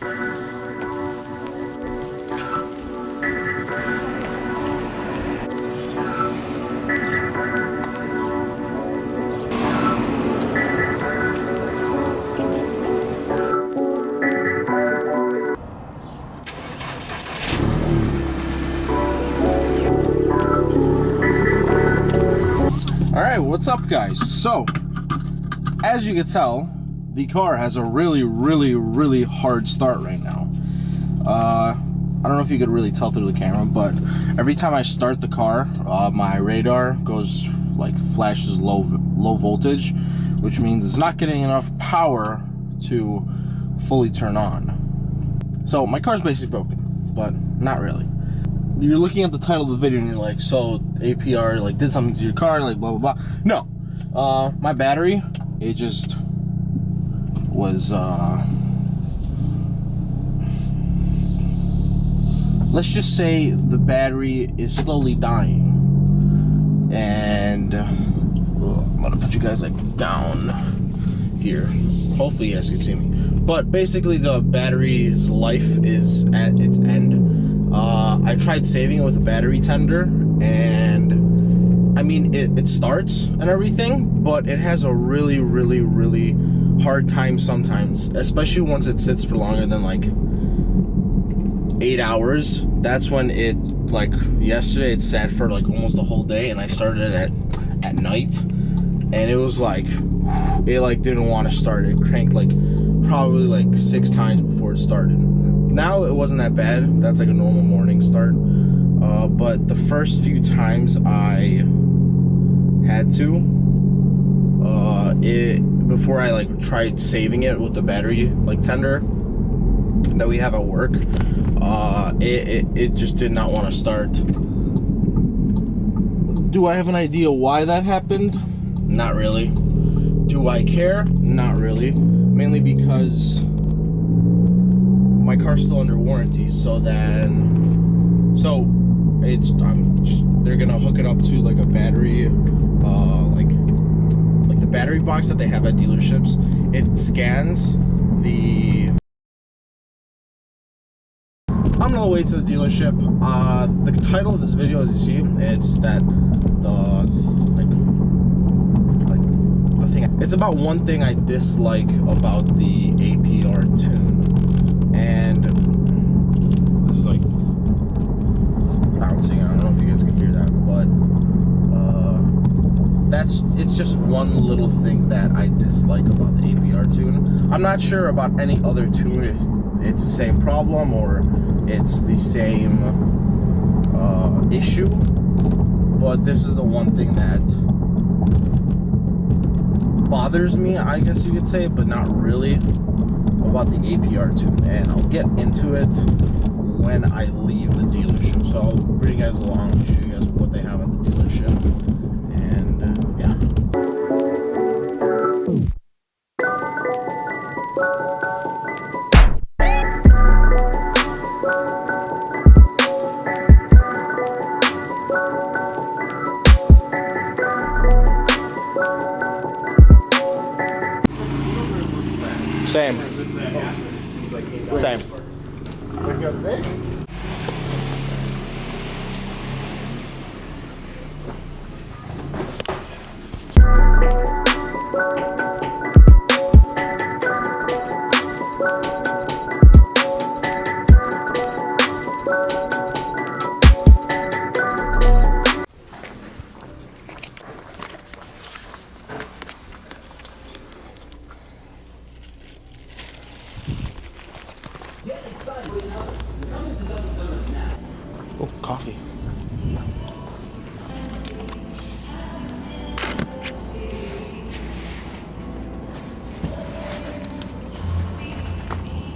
Alright, what's up guys? So, as you can tell, the car has a really hard start right now. I don't know if you could really tell through the camera, but every time I start the car, my radar goes like flashes low voltage, which means it's not getting enough power to fully turn on. So my car's basically broken, but not really. You're looking at the title of the video and you're like, so APR like did something to your car, like blah blah blah. No, my battery, it just was let's just say the battery is slowly dying, and I'm gonna put you guys like down here. Hopefully you guys can see me. But basically the battery's life is at its end. I tried saving it with a battery tender, and I mean it starts and everything, but it has a really hard time sometimes, especially once it sits for longer than like 8 hours. That's when it, like yesterday it sat for like almost the whole day, and I started it at night, and it was like it like didn't want to start. It cranked like probably like 6 times before it started. Now it wasn't that bad. That's like a normal morning start. But the first few times I had to, before I like tried saving it with the battery like tender that we have at work, it just did not want to start. Do I have an idea why that happened? Not really. Do I care? Not really. Mainly because my car's still under warranty, they're gonna hook it up to like a battery, like the battery box that they have at dealerships. It scans the. I'm on the way to the dealership. The title of this video, as you see, it's that the thing. It's about one thing I dislike about the APR Tune, and this is like bouncing. I don't know if you guys can hear that, but it's just one little thing that I dislike about the APR Tune. I'm not sure about any other tune if it's the same problem or it's the same issue, but this is the one thing that bothers me, I guess you could say, but not really, about the APR Tune, and I'll get into it when I leave the dealership. So I'll bring you guys along and show you guys what they have at the dealership, and yeah. Same. Oh, coffee.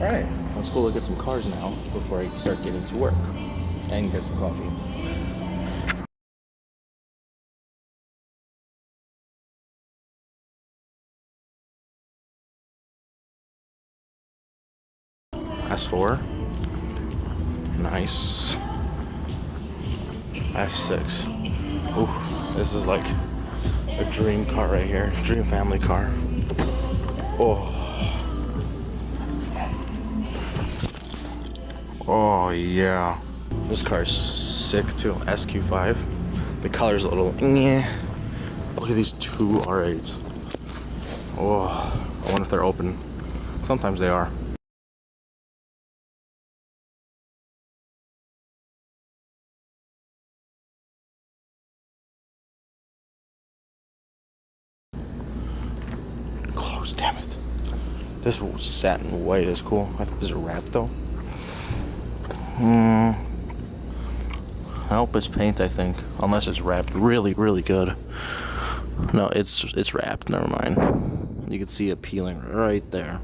Alright, let's go look at some cars now before I start getting to work and get some coffee. S4. Nice. S6. Ooh, this is like a dream car right here. Dream family car. Oh. Oh yeah, this car is sick too. SQ5. The color's a little yeah. Look at these two R8s. Oh, I wonder if they're open. Sometimes they are. Close, damn it. This satin white is cool. I think this is a wrap though. I hope it's paint, I think. Unless it's wrapped really, really good. No, it's wrapped, never mind. You can see it peeling right there.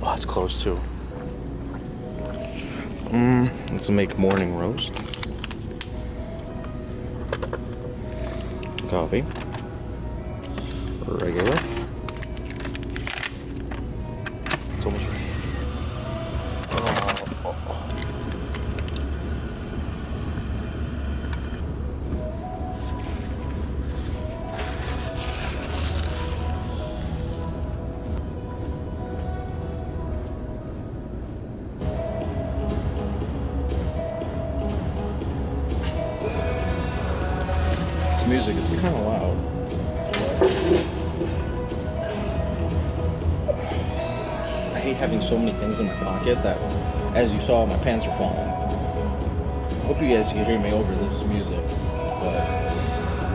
Oh, it's close too. Let's make morning roast. Coffee. Regular. It's almost ready. This music is kind of loud. I hate having so many things in my pocket that, as you saw, my pants are falling. I hope you guys can hear me over this music, but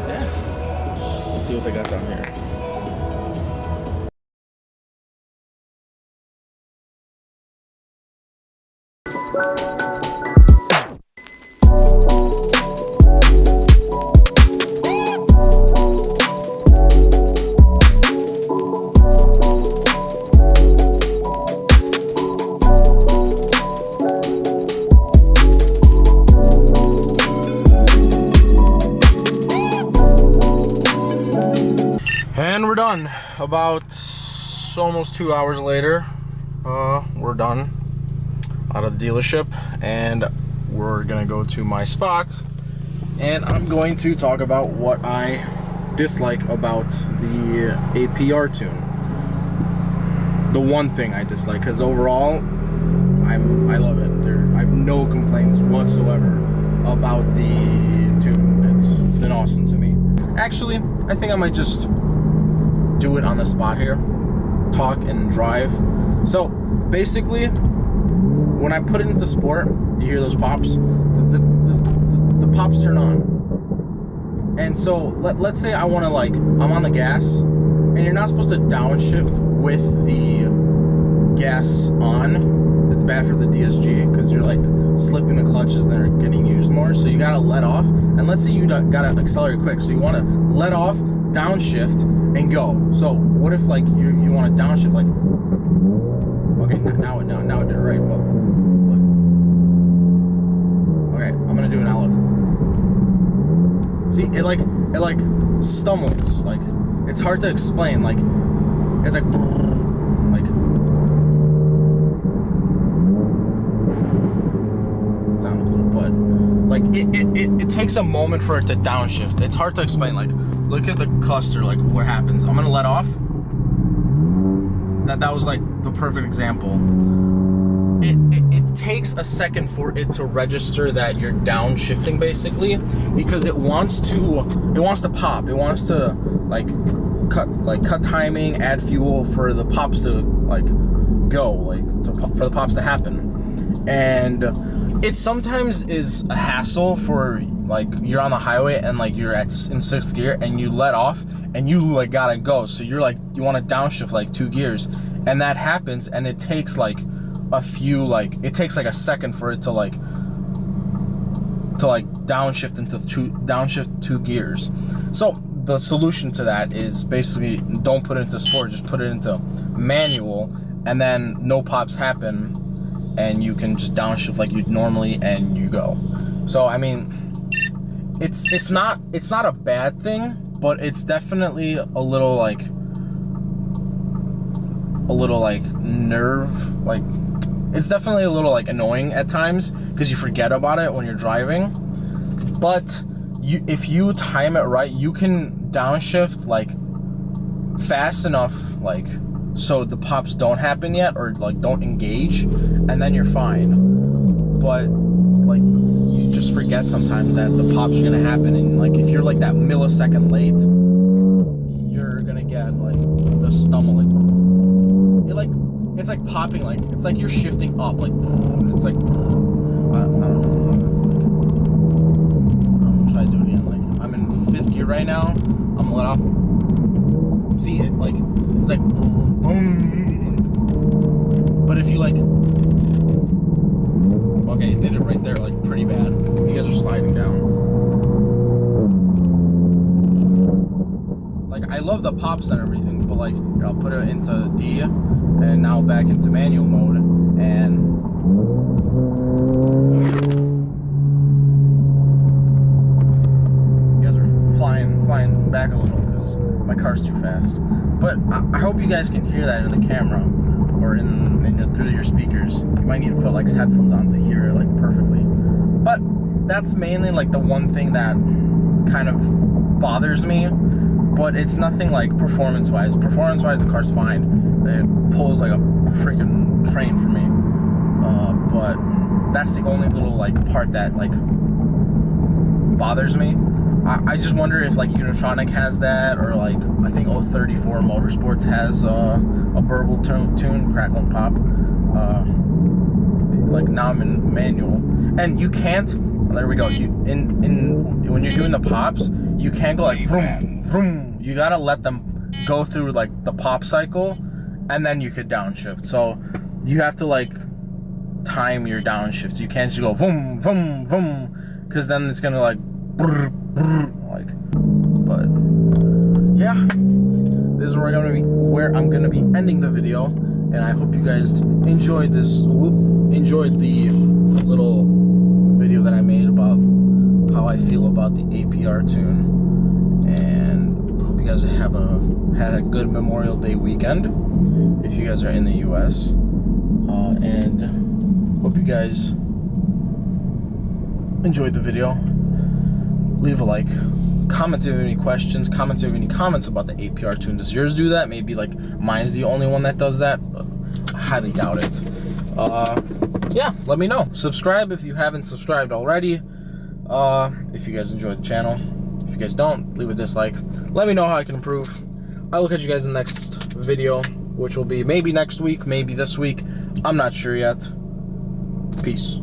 yeah, let's see what they got down here. And we're done. About almost 2 hours later, we're done out of the dealership, and we're gonna go to my spot, and I'm going to talk about what I dislike about the APR Tune. The one thing I dislike, because overall, I love it. I have no complaints whatsoever about the Tune. It's been awesome to me. Actually, I think I might just do it on the spot here, talk and drive. So basically, when I put it into sport, you hear those pops. The pops turn on, and so let's say I want to, like, I'm on the gas, and you're not supposed to downshift with the gas on. It's bad for the DSG because you're like slipping the clutches and they're getting used more. So you gotta let off, and let's say you gotta accelerate quick. So you want to let off, downshift, and go. So what if, like, you want to downshift, like, okay, now it did it right, but look. Okay, I'm gonna do an outlook. See, it like stumbles, like, it's hard to explain, like, it's like sound cool, but like it takes a moment for it to downshift. It's hard to explain. Like, look at the cluster, like what happens. I'm gonna let off. That was like the perfect example. It takes a second for it to register that you're downshifting, basically, because it wants to pop. It wants to cut timing, add fuel for the pops to go, for the pops to happen. And it sometimes is a hassle for, like, you're on the highway and like you're in 6th gear and you let off and you like gotta go, so you're like, you want to downshift like 2 gears, and that happens, and it takes like a few, like, it takes like a second for it to downshift 2 gears. So the solution to that is basically don't put it into sport, just put it into manual, and then no pops happen, and you can just downshift like you'd normally, and you go. So I mean, it's not a bad thing, but it's definitely a little it's definitely a little like annoying at times because you forget about it when you're driving. But if you time it right, you can downshift like fast enough, like, so the pops don't happen yet, or like don't engage, and then you're fine. but like you just forget sometimes that the pops are gonna happen, and like if you're like that millisecond late, you're gonna get like the stumble, like it's like popping, like it's like you're shifting up, like it's like I don't know. I'm gonna try to do it again. Like I'm in 5th gear right now. I'm gonna let off. See it, like it's like boom. But if you like, okay, it did it right there, like pretty bad. You guys are sliding down. Like I love the pops and everything, but like I'll put it into D and now back into manual mode, and you guys are flying back a little because my car's too fast. But I hope you guys can hear that in the camera or through your speakers. You might need to put like headphones on to hear it like perfectly. But that's mainly like the one thing that kind of bothers me. But it's nothing like performance-wise. Performance-wise, the car's fine. It pulls like a freaking train for me. But that's the only little like part that like bothers me. I just wonder if like Unitronic has that, or like I think 034 Motorsports has a burble tune, crackle and pop. Like now I'm in manual, and you can't. There we go. You when you're doing the pops, you can't go like vroom vroom. You gotta let them go through like the pop cycle, and then you could downshift. So you have to like time your downshifts. You can't just go vroom vroom vroom, because then it's gonna like brr, brr, like. But yeah, this is where I'm gonna be ending the video, and I hope you guys enjoyed the little video that I made about how I feel about the APR Tune, and hope you guys had a good Memorial Day weekend if you guys are in the US, and hope you guys enjoyed the video. Leave a like, comment if you have any questions, comment if you have any comments about the APR Tune. Does yours do that? Maybe like mine's the only one that does that, but I highly doubt it. Yeah, let me know. Subscribe if you haven't subscribed already. If you guys enjoyed the channel. If you guys don't, leave a dislike. Let me know how I can improve. I will catch you guys in the next video, which will be maybe next week, maybe this week. I'm not sure yet. Peace.